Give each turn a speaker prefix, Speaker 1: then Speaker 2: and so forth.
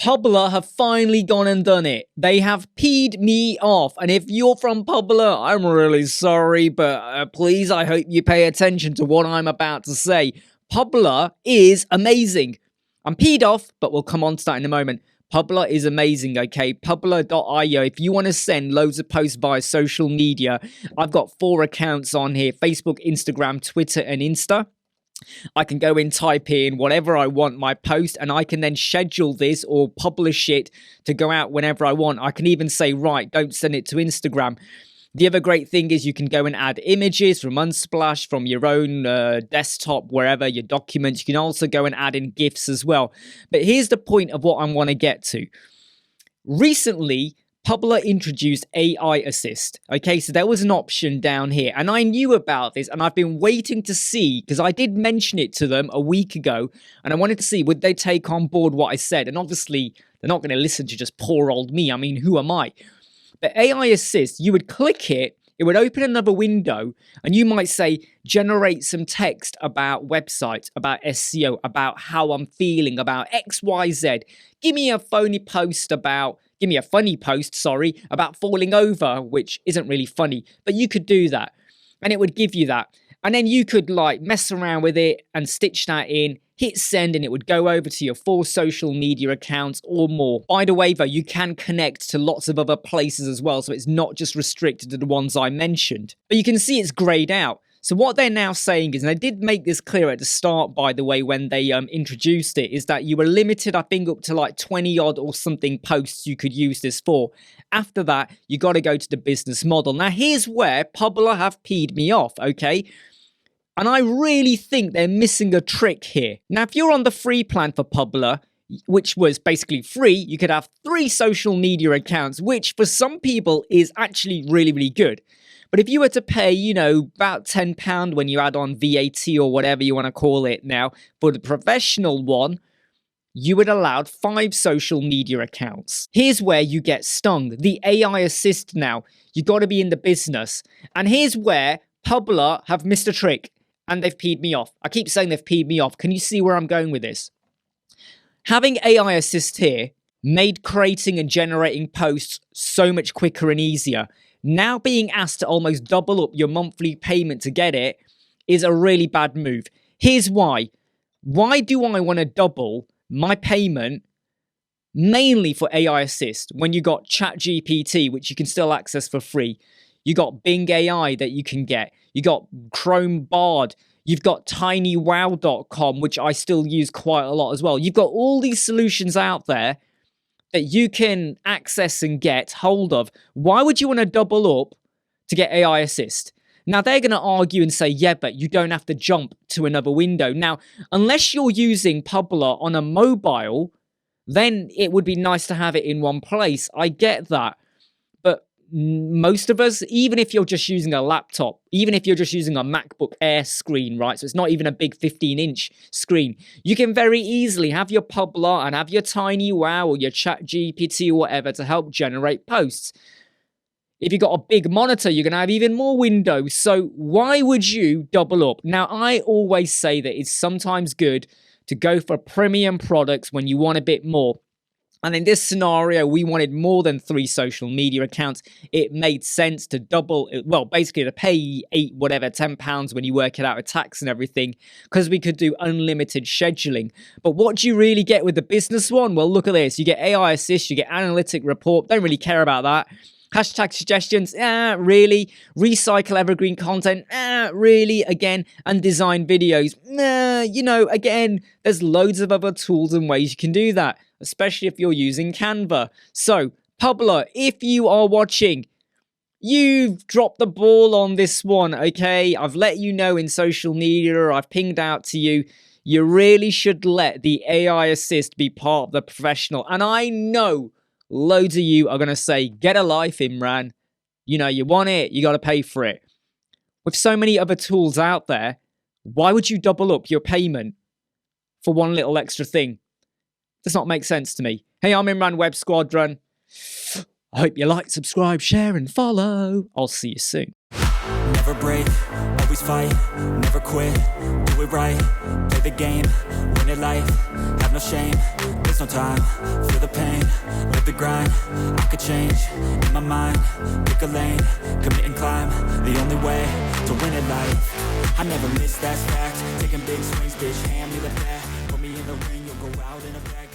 Speaker 1: Publer have finally gone and done it. They have peed me off. And if you're from Publer, I'm really sorry, but please, I hope you pay attention to what I'm about to say. Publer is amazing. I'm peed off, but we'll come on to that in a moment. Publer is amazing, okay? Publer.io. If you want to send loads of posts via social media, I've got 4 accounts on here: Facebook, Instagram, Twitter, and Insta. I can go in, type in whatever I want, my post, and I can then schedule this or publish it to go out whenever I want. I can even say, right, don't send it to Instagram. The other great thing is you can go and add images from Unsplash, from your own desktop, wherever, your documents. You can also go and add in GIFs as well. But here's the point of what I want to get to. Recently, Publer introduced AI Assist. Okay, so there was an option down here, and I knew about this, and I've been waiting to see, because I did mention it to them a week ago, and I wanted to see, would they take on board what I said? And obviously, they're not going to listen to just poor old me. I mean, who am I? But AI Assist, you would click it, it would open another window, and you might say, generate some text about websites, about SEO, about how I'm feeling, about X, Y, Z. Give me a funny post about falling over, which isn't really funny, but you could do that. And it would give you that. And then you could like mess around with it and stitch that in, hit send, and it would go over to your 4 social media accounts or more. By the way, though, you can connect to lots of other places as well, so it's not just restricted to the ones I mentioned. But you can see it's grayed out. So what they're now saying is, and they did make this clear at the start, by the way, when they introduced it, is that you were limited, I think, up to like 20 odd or something posts you could use this for. After that, you got to go to the business model. Now, here's where Publer have peed me off, okay? And I really think they're missing a trick here. Now, if you're on the free plan for Publer, which was basically free, you could have 3 social media accounts, which for some people is actually really, really good. But if you were to pay, you know, about £10 when you add on VAT or whatever you want to call it now, for the professional one, you would allow 5 social media accounts. Here's where you get stung. The AI Assist now. You got to be in the business. And here's where Publer have missed a trick. And they've peed me off. I keep saying they've peed me off. Can you see where I'm going with this? Having AI Assist here made creating and generating posts so much quicker and easier. Now being asked to almost double up your monthly payment to get it is a really bad move. Here's why. Why do I want to double my payment mainly for AI Assist when you got ChatGPT, which you can still access for free? You got Bing AI that you can get. You got Chrome Bard. You've got tinywow.com, which I still use quite a lot as well. You've got all these solutions out there that you can access and get hold of. Why would you want to double up to get AI Assist? Now, they're going to argue and say, yeah, but you don't have to jump to another window. Now, unless you're using Publer on a mobile, then it would be nice to have it in one place. I get that. But most of us, even if you're just using a laptop, even if you're just using a MacBook Air screen, right? So it's not even a big 15-inch screen. You can very easily have your Publer and have your TinyWow or your ChatGPT or whatever to help generate posts. If you've got a big monitor, you're going to have even more windows. So why would you double up? Now, I always say that it's sometimes good to go for premium products when you want a bit more. And in this scenario, we wanted more than 3 social media accounts. It made sense to double, well, basically to pay £10 when you work it out with tax and everything, because we could do unlimited scheduling. But what do you really get with the business one? Well, look at this. You get AI Assist, you get analytic report. Don't really care about that. Hashtag suggestions, really. Recycle evergreen content, really, again. And design videos, you know, again, there's loads of other tools and ways you can do that, especially if you're using Canva. So, Publer, if you are watching, you've dropped the ball on this one, okay? I've let you know in social media, I've pinged out to you. You really should let the AI Assist be part of the professional. And I know loads of you are going to say, get a life, Imran. You know, you want it, you got to pay for it. With so many other tools out there, why would you double up your payment for one little extra thing? Does not make sense to me. Hey, I'm Imran, Web Squadron. I hope you like, subscribe, share, and follow. I'll see you soon.
Speaker 2: never break, always fight, never quit, do it right, play the game, win it life, have no shame, there's no time, feel the pain, live the grind, I could change, in my mind, pick a lane, commit and climb, the only way to win at life, I never miss, that's fact, taking big swings, bitch, hand me the bat, put me in the ring, you'll go out in a bag.